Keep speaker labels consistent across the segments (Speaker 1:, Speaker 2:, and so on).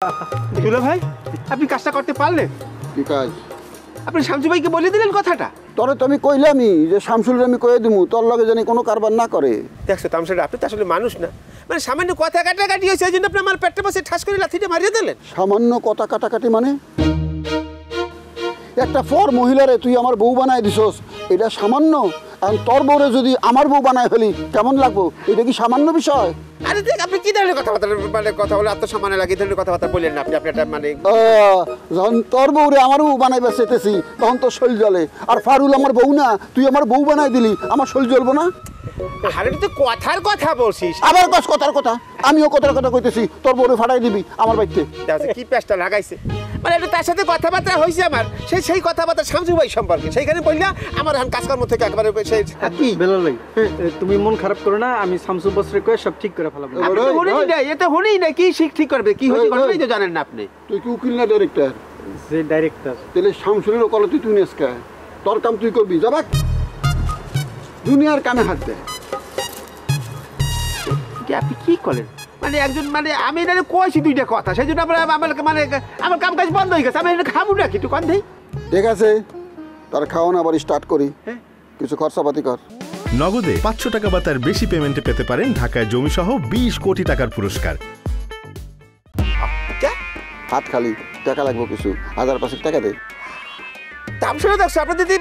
Speaker 1: দুলা ভাই আপনি কাজটা করতে পারলেন?
Speaker 2: কি কাজ?
Speaker 1: আপনি শামসু ভাইকে বলে দিলেন কথাটা?
Speaker 2: তোরে তো আমি কইলামই যে শামসুলের আমি কয়ে দিমু তোর লগে জানি কোনো কারবার না করে।
Speaker 1: দেখছো তামসাটা, আপনি তো আসলে মানুষ না, মানে সামান্য কথা কাটাকাটি হয়েছে এই জন্য আপনি আমার পেটে বসে ঠাস করে লাথিটা মারিয়ে দিলেন।
Speaker 2: সামান্য কথা কাটাকাটি মানে? একটা ফর মহিলারে তুই আমার বউ বানায় দিছস, এটা সামান্য? আর তোর বউরে যদি আমার বউ বানায় ফেলি কেমন লাগবো? এটা কি সামান্য বিষয়?
Speaker 1: আরে দেখ আপনি কি ধরনের কথাবার্তা, মানে কথা বলে আত্মসম্মানে লাগে এই ধরনের কথাবার্তা বললেন না আপনি। আপনি একটা মানে
Speaker 2: যখন তোর বউরে আমার বউ বানাইবে চেতেছি তখন তোর শরীর জ্বলে। আর ফারুল আমার বউ না, তুই আমার বউ বানাই দিলি, আমার শরীর জ্বলবো না?
Speaker 1: আরে তুই কথার কথা বলছিস।
Speaker 2: আবার কস কথার কথা? আমিও কথার কথা কইতেছি, তোর বউরে ফাটাই দিবি আমার বাড়িতে।
Speaker 1: কি পেঁচটা লাগাইছে, মানে একটু তার সাথে কথাবার্তা হয়েছে আমার, সেই কথাবার্তা শামসু ভাই সম্পর্কে সেইখানে বললা আমার এখন কাজকর্ম থেকে একবারে সেই
Speaker 3: কি বেলাল ভাই তুমি মন খারাপ করো না, আমি শামসু বসরে কয়ে সব ঠিক করে ফেলাবো।
Speaker 1: এতে হলেই না, কি ঠিক করবে, কি হয়েছে ঘটনাই তো জানেন না আপনি।
Speaker 2: তুই কি উকিল না ডাইরেক্টর?
Speaker 3: যে ডাইরেক্টর।
Speaker 2: তাহলে শামসুলের কলে তুই নেসকা, তোর কাম তুই করবি, যাবাক দুনিয়ার কানে হাত দে।
Speaker 1: আপনি কি করেন মানে একজন, মানে আমি এটা কইছি দুইটা কথা, সেই জন্য আমার মানে আমার কাম কাজ বন্ধ হয়ে গেছে, আমি এটা খাবো না একটু কন দেই।
Speaker 2: ঠিক আছে তার খাওয়ানো আবার স্টার্ট করি, কিছু খরচাপাতি কর।
Speaker 4: নগদে 500 টাকা বা তার বেশি পেমেন্টে পেতে পারেন ঢাকায় জমিসহ 20 কোটি টাকার পুরস্কার।
Speaker 2: হাত খালি, টাকা লাগবে কিছু, 1000-500 টাকা দে।
Speaker 1: তামসা দেখছো আপনার দিদি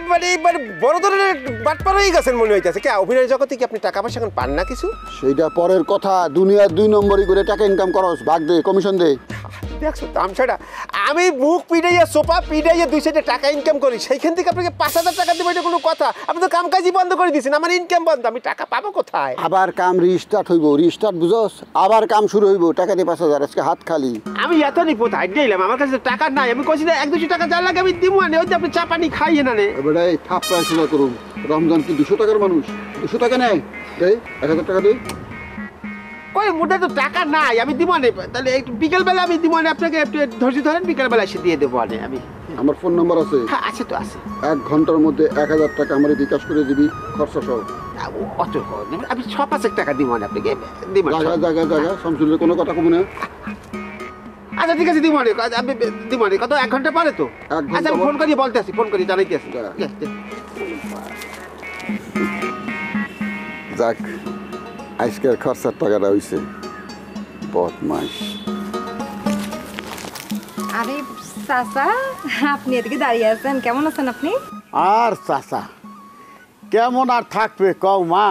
Speaker 1: মানে বড় ধরনের বাটপার হয়ে গেছেন মনে হইতেছে। কে অভিনয় জগতে কি আপনি টাকা পয়সা এখন পান না কিছু?
Speaker 2: সেইটা পরের কথা, দুনিয়ার 2 নম্বরই করে টাকা ইনকাম করস, ভাগ দে, কমিশন দে।
Speaker 1: দেখছো তামসাটা, আমি মুখ পিড়াইয়া সোফা পিড়াইয়া 2 সাইডে টাকা ইনকাম করি, সেইখান থেকে আপনাকে 5000 টাকা দেবো এটা কোনো কথা? আপনি তো কামকাজই বন্ধ করে দিয়েছেন, আমার ইনকাম বন্ধ, আমি টাকা পাবো কোথায়?
Speaker 2: আবার কাম রিস্টার্ট হইব, রিস্টার্ট বুঝস? আবার কাম শুরু হইব, টাকা দে 5000, আজকে হাত খালি।
Speaker 1: আমি এত নিপত আইডিয়া দিলাম, আমার কাছে টাকা নাই, আমি কইছি না 1-200 টাকা যা লাগে আমি দিমু আনে, ওই যে আপনি চা পানি খাইয়ে না নে।
Speaker 2: এবারে থাপড়া শোনা করুন, রমজান কি 200 টাকার মানুষ? 200 টাকা নেয়, দে 1000 টাকা দে।
Speaker 1: কই মোটা তো টাকা নাই, আমি দিব না, তাহলে একটু বিকেলবেলা আমি দিব না আপনাকে, একটু ধৈর্য ধরেন, বিকেলবেলা এসে দিয়ে দেবো আনে আমি।
Speaker 2: আমার ফোন নাম্বার আছে?
Speaker 1: হ্যাঁ আছে তো আছে।
Speaker 2: 1 ঘন্টার মধ্যে 1000 টাকা আমার বিকাশ করে দিবি, খরচা সহ।
Speaker 1: অত আমি 6-5 টাকা দিব না আপনাকে, দিব না।
Speaker 2: জায়গা শামসুলের কোনো কথা কমু না।
Speaker 1: আচ্ছা ঠিক আছে, দিব না, আমি দিব না। কত 1 ঘন্টা পরে তো? আচ্ছা আমি ফোন করি বলতে আসি, ফোন করি জানাইতে আসি।
Speaker 2: যাক আজকের খরচার টাকাটা হইছে, বদমাইশ।
Speaker 5: আরে চাচা, আপনি এদিকে দাঁড়িয়ে আছেন, কেমন আছেন আপনি?
Speaker 6: আর চাচা কেমন আর থাকবে কও মা,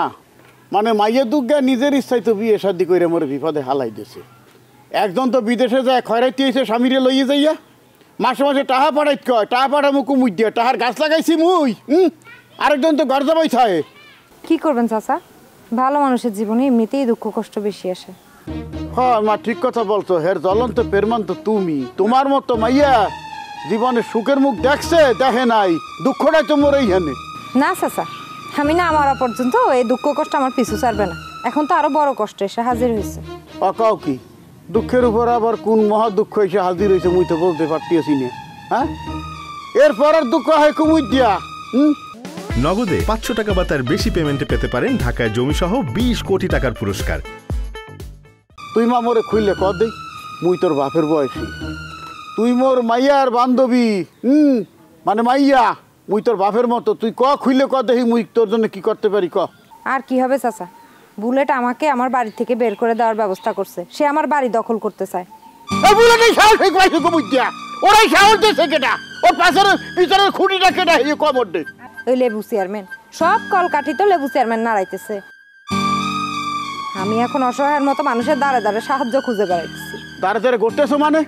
Speaker 6: মানে মাইয়ে দুর্গা নিজের ইচ্ছাই তো বিয়ে শাদি করে মোর বিপদে হালাই দিয়েছে। একজন তো বিদেশে যায় খয়রাইতে এসে স্বামীরে লইয়ে যাইয়া, মাসে মাসে টাহা পাঠাইত কয়, টাহা পাঠামু কুমুই দিয়া, টাহার গাছ লাগাইছি মুই। আরেকজন তো ঘর যাবাই থাকে।
Speaker 5: কি করবেন চাচা, ভালো মানুষের জীবনে এমনিতেই দুঃখ কষ্ট বেশি আসে।
Speaker 6: হ্যাঁ মা ঠিক কথা বলছো, হের জ্বলন্ত পেরমান তো তুমি। তোমার মতো মাইয়া জীবনে সুখের মুখ দেখছে, দেখে নাই, দুঃখটাই তো মোর এইখানে।
Speaker 5: না চাচা, আমি না আমার পর্যন্ত এই দুঃখ কষ্ট আমার পিছু ছাড়বে না, এখন তো আরো বড় কষ্ট এসে হাজির হয়েছে।
Speaker 6: অকাও কি দুঃখের উপর আবার কোন মহা দুঃখ এসে হাজির হয়েছে মুই তো বলতে পারতেছি না। হ্যাঁ এরপর আর দুঃখ হয় কুমুই দিয়া।
Speaker 4: নগদে 500 টাকা বা তার বেশি পেমেন্টে পেতে পারেন ঢাকায় জমিসহ 20 কোটি টাকার পুরস্কার।
Speaker 6: তুই মা মোরে খুললে ক দেই, মুই তোর বাপের বয়সী, তুই মোর মাইয়ার বান্ধবী, মানে মাইয়া, মুই তোর বাপের মতো, তুই ক খুললে ক দেখি মুই তোর জন্য কি করতে পারি ক।
Speaker 5: আর কি হবে চাচা, বুলেট আমাকে আমার বাড়ি থেকে বের করে দেওয়ার ব্যবস্থা করছে, সে আমার বাড়ি দখল করতে চায়।
Speaker 6: বুলেটের সাহস হয়ে পাইছে কুমুই দিয়া, ওরাই সাহস দিয়েছে কেটা, ওর পাশের পিছনের খুঁটিটা কেটা এই কবর দে।
Speaker 5: ওই লেবু চেয়ারম্যান, সব কলকাঠি তো লেবু চেয়ারম্যান নাড়াইতেছে। আমি এখন অসহায়ের মতো মানুষের দ্বারে দ্বারে সাহায্য খুঁজে বেড়াইতেছি।
Speaker 6: দ্বারে দ্বারে করতেছো মানে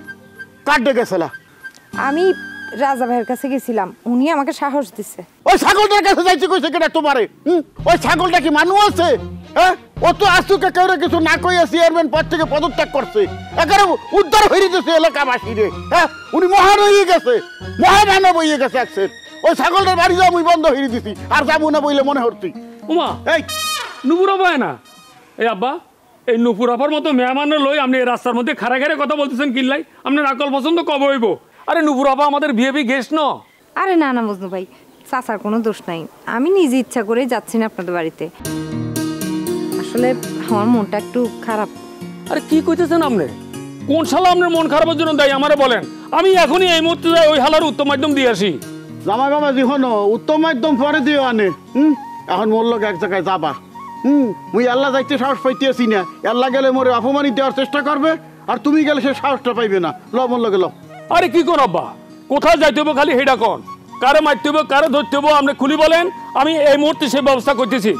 Speaker 6: কাট ডেকেছিলা?
Speaker 5: আমি রাজা ভাইয়ের কাছে গেছিলাম, উনি আমাকে সাহস দিছে।
Speaker 6: ওই ছাগলটার কাছে যাইছে কইছে কেটা তোমারে? ওই ছাগলটা কি মানুষ আছে? হ্যাঁ ও তো আসুকে কেউ কিছু না কইয়া চেয়ারম্যান পদ থেকে পদত্যাগ করছে, একেবারে উদ্ধার হয়ে দিতেছে এলাকাবাসী রে। হ্যাঁ উনি মহান হয়ে গেছে, মহামানব হয়ে গেছে একসের। ওই ছাগলটার বাড়ি যাও আমি বন্ধ হয়ে দিছি, আর যাবো না বইলে মনে হচ্ছি।
Speaker 7: উমা এই নুপুর আব্বা না, এই আব্বা এই নুপুর আব্বার মতো মেহমান লই আপনি রাস্তার মধ্যে খারা খারে কথা বলতেছেন কিল্লাই, আপনার আকল পছন্দ কবে হইব? আরে নুপুর আব্বা আমাদের ভিআইপি গেস্ট ন।
Speaker 5: আরে না না মজনু ভাই, চাচার কোনো দোষ নাই, আমি নিজে ইচ্ছা করেই যাচ্ছি না আপনাদের বাড়িতে, আসলে আমার মনটা একটু খারাপ।
Speaker 7: আরে কি কইতেছেন আপনি? কোন শালা আপনার মন খারাপের জন্য দায়ী আমারে বলেন, আমি এখনই এই মুহূর্তে যাই ওই হালার উত্তম মাধ্যম দিয়ে আসি।
Speaker 6: জামাই বাবা যখন উত্তম মাধ্যম পরে দিও আনে এখন মোর লোক এক জায়গায় যাবা মুই আল্লাহ যাইতে সাহস পাইতেছি না, আল্লাহ গেলে মোরে অপমানিত দেওয়ার চেষ্টা করবে আর তুমি গেলে সে সাহসটা পাইবে না। ল মোর লগে ল।
Speaker 7: আরে কি কোন আব্বা, কোথায় যাইতে হবে খালি হেডা কন, কারে মারতে হবে কারে ধরতে হবে আপনি খুলি বলেন, আমি এই মুহূর্তে সে ব্যবস্থা করতেছি।